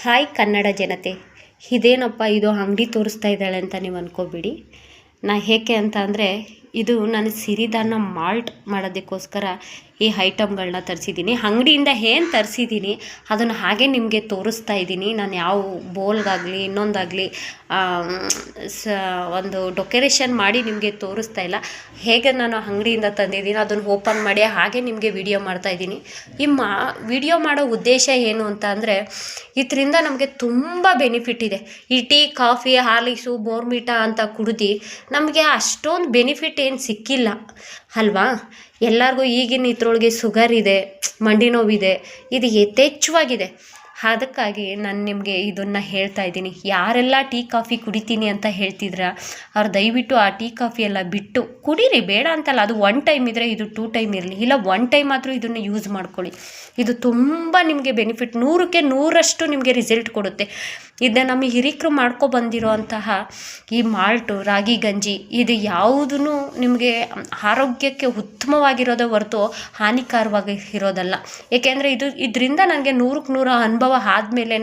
Hi Kannada ಜನತೆ, ಇದೇನಪ್ಪ ಇದು ಅಂಗಡಿ ತೋರಿಸ್ತಾ ಇದ್ದಾಳೆ ಅಂತ ನೀವು ಅಂದ್ಕೋಬೇಡಿ. ಏಕೆ ಅಂತ ಅಂದರೆ ಇದು ನಾನು ಸಿರಿಧಾನ್ಯ ಮಾಲ್ಟ್ ಮಾಡೋದಕ್ಕೋಸ್ಕರ ಈ ಐಟಮ್ಗಳನ್ನ ತರಿಸಿದ್ದೀನಿ. ಅಂಗಡಿಯಿಂದ ಏನು ತರಿಸಿದ್ದೀನಿ ಅದನ್ನು ಹಾಗೆ ನಿಮಗೆ ತೋರಿಸ್ತಾ ಇದ್ದೀನಿ. ನಾನು ಯಾವ ಬೋಲ್ಗಾಗಲಿ ಇನ್ನೊಂದಾಗಲಿ ಒಂದು ಡೆಕೋರೇಷನ್ ಮಾಡಿ ನಿಮಗೆ ತೋರಿಸ್ತಾ ಇಲ್ಲ. ಹೇಗೆ ನಾನು ಅಂಗಡಿಯಿಂದ ತಂದಿದ್ದೀನಿ ಅದನ್ನು ಓಪನ್ ಮಾಡಿ ಹಾಗೆ ನಿಮಗೆ ವಿಡಿಯೋ ಮಾಡ್ತಾಯಿದ್ದೀನಿ. ಈ ವಿಡಿಯೋ ಮಾಡೋ ಉದ್ದೇಶ ಏನು ಅಂತ ಅಂದರೆ ಇದರಿಂದ ನಮಗೆ ತುಂಬ ಬೆನಿಫಿಟ್ ಇದೆ. ಈ ಟೀ, ಕಾಫಿ, ಹಾರ್ಲಿಕ್ಸು, ಬೋರ್ಮಿಟಾ ಅಂತ ಕುಡ್ದು ನಮಗೆ ಅಷ್ಟೊಂದು ಬೆನಿಫಿಟ್ ಏನು ಸಿಕ್ಕಿಲ್ಲ ಅಲ್ವಾ. ಎಲ್ಲರಿಗೂ ಈಗಿನ ಇದ್ರೊಳಗೆ ಶುಗರ್ ಇದೆ, ಮಂಡಿ ನೋವಿದೆ, ಇದು ಯಥೇಚ್ಛವಾಗಿದೆ. ಅದಕ್ಕಾಗಿ ನಾನು ನಿಮಗೆ ಇದನ್ನು ಹೇಳ್ತಾ ಇದ್ದೀನಿ. ಯಾರೆಲ್ಲ ಟೀ ಕಾಫಿ ಕುಡಿತೀನಿ ಅಂತ ಹೇಳ್ತಿದ್ರ ಅವ್ರು ದಯವಿಟ್ಟು ಆ ಟೀ ಕಾಫಿ ಎಲ್ಲ ಬಿಟ್ಟು ಕುಡೀರಿ, ಬೇಡ ಅಂತಲ್ಲ. ಅದು 1 ಟೈಮ್ ಇದ್ದರೆ ಇದು 2 ಟೈಮ್ ಇರಲಿ, ಇಲ್ಲ 1 ಟೈಮ್ ಆದರೂ ಇದನ್ನು ಯೂಸ್ ಮಾಡ್ಕೊಳ್ಳಿ. ಇದು ತುಂಬ ನಿಮಗೆ ಬೆನಿಫಿಟ್, 100ಕ್ಕೆ 100ರಷ್ಟು ನಿಮಗೆ ರಿಸಲ್ಟ್ ಕೊಡುತ್ತೆ. ಇದನ್ನು ನಮ್ಮ ಹಿರಿಕರು ಬಂದಿರೋ ಅಂತಹ ಈ ಮಾಲ್ಟು, ರಾಗಿ ಗಂಜಿ, ಇದು ಯಾವುದೂ ನಿಮಗೆ ಆರೋಗ್ಯಕ್ಕೆ ಉತ್ತಮವಾಗಿರೋದೇ ಹೊರತು ಹಾನಿಕಾರವಾಗಿ ಇರೋದಲ್ಲ. ಏಕೆಂದರೆ ಇದರಿಂದ ನನಗೆ 100ಕ್ಕೆ 100 ಅನುಭವ ಆದಮೇಲೆ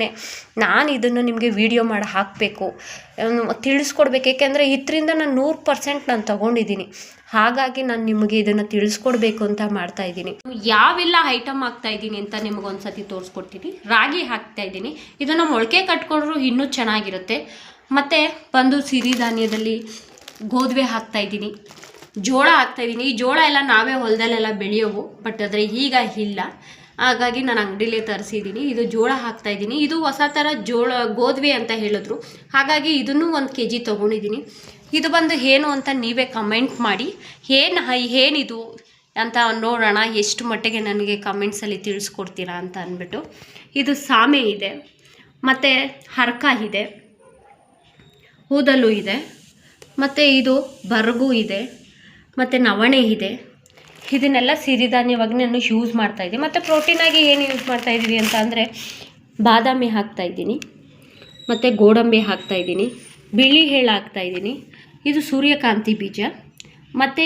ನಾನು ಇದನ್ನು ನಿಮಗೆ ವಿಡಿಯೋ ಮಾಡಿ ಹಾಕಬೇಕು, ತಿಳಿಸ್ಕೊಡ್ಬೇಕು. ಏಕೆಂದರೆ ಇದರಿಂದ ನಾನು 100% ನಾನು ತೊಗೊಂಡಿದ್ದೀನಿ. ಹಾಗಾಗಿ ನಾನು ನಿಮಗೆ ಇದನ್ನು ತಿಳಿಸ್ಕೊಡ್ಬೇಕು ಅಂತ ಮಾಡ್ತಾಯಿದ್ದೀನಿ. ಯಾವೆಲ್ಲ ಐಟಮ್ ಹಾಕ್ತಾಯಿದ್ದೀನಿ ಅಂತ ನಿಮಗೊಂದು ಸತಿ ತೋರಿಸ್ಕೊಡ್ತೀನಿ. ರಾಗಿ ಹಾಕ್ತಾಯಿದ್ದೀನಿ, ಇದನ್ನು ಮೊಳಕೆ ಕಟ್ಕೊಂಡ್ರೂ ಇನ್ನೂ ಚೆನ್ನಾಗಿರುತ್ತೆ. ಮತ್ತು ಬಂದು ಸಿರಿಧಾನ್ಯದಲ್ಲಿ ಗೋಧಿ ಹಾಕ್ತಾಯಿದ್ದೀನಿ, ಜೋಳ ಹಾಕ್ತಾಯಿದ್ದೀನಿ. ಈ ಜೋಳ ಎಲ್ಲ ನಾವೇ ಹೊಲದಲ್ಲೆಲ್ಲ ಬೆಳೆಯೋವು, ಬಟ್ ಆದರೆ ಈಗ ಇಲ್ಲ, ಹಾಗಾಗಿ ನಾನು ಅಂಗಡಿಲೇ ತರಿಸಿದ್ದೀನಿ. ಇದು ಜೋಳ ಹಾಕ್ತಾಯಿದ್ದೀನಿ. ಇದು ಹೊಸ ಥರ ಗೋಧಿ ಅಂತ ಹೇಳಿದ್ರು, ಹಾಗಾಗಿ ಇದನ್ನು 1 kg ತೊಗೊಂಡಿದ್ದೀನಿ. ಇದು ಬಂದು ಏನು ಅಂತ ನೀವೇ ಕಮೆಂಟ್ ಮಾಡಿ, ಏನಿದು ಅಂತ ನೋಡೋಣ, ಎಷ್ಟು ಮಟ್ಟಿಗೆ ನನಗೆ ಕಮೆಂಟ್ಸಲ್ಲಿ ತಿಳಿಸ್ಕೊಡ್ತೀರಾ ಅಂತ ಅಂದ್ಬಿಟ್ಟು. ಇದು ಸಾಮೆ ಇದೆ, ಮತ್ತು ಹರ್ಕ ಇದೆ, ಊದಲು ಇದೆ, ಮತ್ತು ಇದು ಬರಗು ಇದೆ, ಮತ್ತು ನವಣೆ ಇದೆ. ಇದನ್ನೆಲ್ಲ ಸಿರಿಧಾನ್ಯವಾಗಿ ನಾನು ಯೂಸ್ ಮಾಡ್ತಾಯಿದ್ದೀನಿ. ಮತ್ತು ಪ್ರೋಟೀನಾಗಿ ಏನು ಯೂಸ್ ಮಾಡ್ತಾಯಿದ್ದೀನಿ ಅಂತ ಅಂದರೆ ಬಾದಾಮಿ ಹಾಕ್ತಾಯಿದ್ದೀನಿ, ಮತ್ತು ಗೋಡಂಬಿ ಹಾಕ್ತಾಯಿದ್ದೀನಿ, ಬಿಳಿ ಎಳ್ಳು ಹಾಕ್ತಾಯಿದ್ದೀನಿ, ಇದು ಸೂರ್ಯಕಾಂತಿ ಬೀಜ, ಮತ್ತು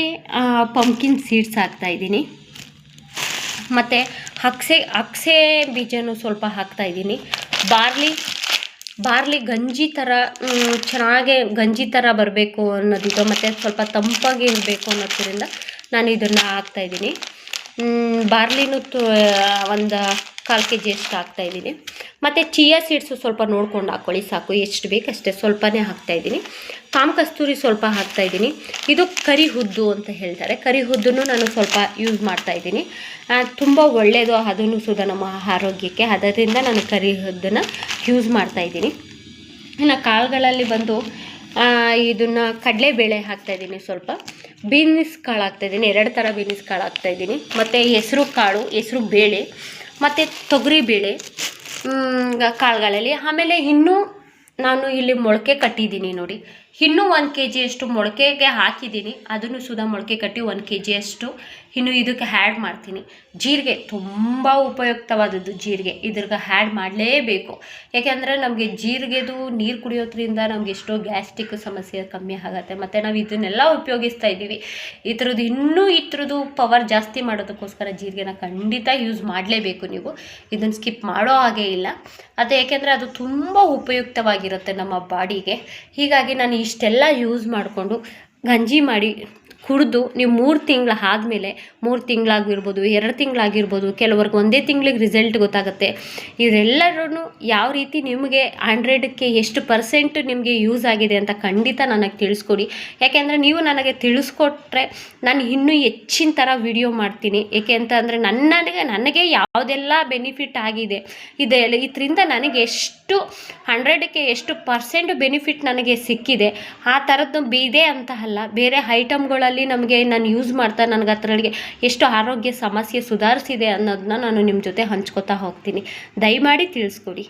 ಪಂಪ್ಕಿನ್ ಸೀಡ್ಸ್ ಹಾಕ್ತಾಯಿದ್ದೀನಿ, ಮತ್ತು ಅಕ್ಸೆ ಬೀಜನೂ ಸ್ವಲ್ಪ ಹಾಕ್ತಾಯಿದ್ದೀನಿ. ಬಾರ್ಲಿ ಗಂಜಿ ಥರ ಚೆನ್ನಾಗಿ ಗಂಜಿ ಥರ ಬರಬೇಕು ಅನ್ನೋದಿದೆ, ಮತ್ತು ಸ್ವಲ್ಪ ತಂಪಾಗಿ ಇರಬೇಕು ಅನ್ನೋದ್ರಿಂದ ನಾನು ಇದನ್ನು ಹಾಕ್ತಾಯಿದ್ದೀನಿ. ಬಾರ್ಲಿನೂ ಒಂದು 1/4 kg ಅಷ್ಟು ಹಾಕ್ತಾಯಿದ್ದೀನಿ. ಮತ್ತು ಚಿಯಾ ಸೀಡ್ಸು ಸ್ವಲ್ಪ ನೋಡ್ಕೊಂಡು ಹಾಕ್ಕೊಳ್ಳಿ, ಸಾಕು, ಎಷ್ಟು ಬೇಕು ಅಷ್ಟೇ, ಸ್ವಲ್ಪನೇ ಹಾಕ್ತಾಯಿದ್ದೀನಿ. ಕಾಮ ಕಸ್ತೂರಿ ಸ್ವಲ್ಪ ಹಾಕ್ತಾಯಿದ್ದೀನಿ. ಇದು ಕರಿ ಹುದ್ದು ಅಂತ ಹೇಳ್ತಾರೆ, ಕರಿ ಹುದ್ದನ್ನು ನಾನು ಸ್ವಲ್ಪ ಯೂಸ್ ಮಾಡ್ತಾಯಿದ್ದೀನಿ. ತುಂಬ ಒಳ್ಳೆಯದು, ಅದನ್ನು ಸುಧಾ ನಮ್ಮ ಆರೋಗ್ಯಕ್ಕೆ, ಅದರಿಂದ ನಾನು ಕರಿ ಹುದ್ದನ್ನು ಯೂಸ್ ಮಾಡ್ತಾಯಿದ್ದೀನಿ. ಇನ್ನು ಕಾಳುಗಳಲ್ಲಿ ಬಂದು ಇದನ್ನು ಕಡಲೆಬೇಳೆ ಹಾಕ್ತಾಯಿದ್ದೀನಿ, ಸ್ವಲ್ಪ ಬೀನ್ಸ್ ಕಾಳು ಹಾಕ್ತಾಯಿದ್ದೀನಿ, 2 ಥರ ಬೀನ್ಸ್ ಕಾಳು ಹಾಕ್ತಾಯಿದ್ದೀನಿ, ಮತ್ತು ಹೆಸರು ಬೇಳೆ, ಮತ್ತು ತೊಗರಿ ಬೇಳೆ ಕಾಳುಗಳಲ್ಲಿ. ಆಮೇಲೆ ಇನ್ನೂ ನಾನು ಇಲ್ಲಿ ಮೊಳಕೆ ಕಟ್ಟಿದ್ದೀನಿ ನೋಡಿ, ಇನ್ನೂ 1 kg ಅಷ್ಟು ಮೊಳಕೆಗೆ ಹಾಕಿದ್ದೀನಿ. ಅದನ್ನು ಸುಧಾ ಮೊಳಕೆ ಕಟ್ಟಿ 1 kg ಅಷ್ಟು ಇನ್ನು ಇದಕ್ಕೆ ಆ್ಯಡ್ ಮಾಡ್ತೀನಿ. ಜೀರಿಗೆ ತುಂಬ ಉಪಯುಕ್ತವಾದದ್ದು, ಜೀರಿಗೆ ಇದ್ರಿಗೆ ಆ್ಯಡ್ ಮಾಡಲೇಬೇಕು. ಯಾಕೆಂದರೆ ನಮಗೆ ಜೀರಿಗೆದು ನೀರು ಕುಡಿಯೋದ್ರಿಂದ ನಮ್ಗೆ ಎಷ್ಟೋ ಗ್ಯಾಸ್ಟ್ರಿಕ್ ಸಮಸ್ಯೆ ಕಮ್ಮಿ ಆಗುತ್ತೆ. ಮತ್ತು ನಾವು ಇದನ್ನೆಲ್ಲ ಉಪಯೋಗಿಸ್ತಾ ಇದ್ದೀವಿ. ಇದ್ರದ್ದು ಪವರ್ ಜಾಸ್ತಿ ಮಾಡೋದಕ್ಕೋಸ್ಕರ ಜೀರಿಗೆನ ಖಂಡಿತ ಯೂಸ್ ಮಾಡಲೇಬೇಕು. ನೀವು ಇದನ್ನು ಸ್ಕಿಪ್ ಮಾಡೋ ಹಾಗೆ ಇಲ್ಲ. ಅದು ಏಕೆಂದರೆ ಅದು ತುಂಬ ಉಪಯುಕ್ತವಾಗಿರುತ್ತೆ ನಮ್ಮ ಬಾಡಿಗೆ. ಹೀಗಾಗಿ ನಾನು ಇಷ್ಟೆಲ್ಲ ಯೂಸ್ ಮಾಡಿಕೊಂಡು ಗಂಜಿ ಮಾಡಿ ಕುಡಿದು ನೀವು 3 ತಿಂಗಳು ಆದಮೇಲೆ, 3 ತಿಂಗಳಾಗಿರ್ಬೋದು, 2 ತಿಂಗಳಾಗಿರ್ಬೋದು, ಕೆಲವ್ರಿಗೆ 1 ತಿಂಗಳಿಗೆ ರಿಸಲ್ಟ್ ಗೊತ್ತಾಗುತ್ತೆ. ಇವರೆಲ್ಲರೂ ಯಾವ ರೀತಿ ನಿಮಗೆ 100ಕ್ಕೆ ಎಷ್ಟು % ನಿಮಗೆ ಯೂಸ್ ಆಗಿದೆ ಅಂತ ಖಂಡಿತ ನನಗೆ ತಿಳಿಸ್ಕೊಡಿ. ಯಾಕೆಂದರೆ ನೀವು ನನಗೆ ತಿಳಿಸ್ಕೊಟ್ರೆ ನಾನು ಇನ್ನೂ ಹೆಚ್ಚಿನ ಥರ ವಿಡಿಯೋ ಮಾಡ್ತೀನಿ. ಏಕೆ ಅಂತ ಅಂದರೆ ನನಗೆ ಯಾವುದೆಲ್ಲ ಬೆನಿಫಿಟ್ ಆಗಿದೆ ಇದರಿಂದ ನನಗೆ ಎಷ್ಟು 100ಕ್ಕೆ ಎಷ್ಟು % ಬೆನಿಫಿಟ್ ನನಗೆ ಸಿಕ್ಕಿದೆ, ಆ ಥರದ್ದು ಇದೆ ಅಂತ ಅಲ್ಲ. ಬೇರೆ ಐಟಮ್ಗಳಲ್ಲಿ ನಮಗೆ ನಾನು ಯೂಸ್ ಮಾಡ್ತಾ ನನಗೆ ಅದರೊಳಗೆ ಎಷ್ಟು ಆರೋಗ್ಯ ಸಮಸ್ಯೆ ಸುಧಾರಿಸಿದೆ ಅನ್ನೋದನ್ನ ನಾನು ನಿಮ್ಮ ಜೊತೆ ಹಂಚ್ಕೋತಾ ಹೋಗ್ತೀನಿ. ದಯಮಾಡಿ ತಿಳಿಸ್ಕೊಡಿ.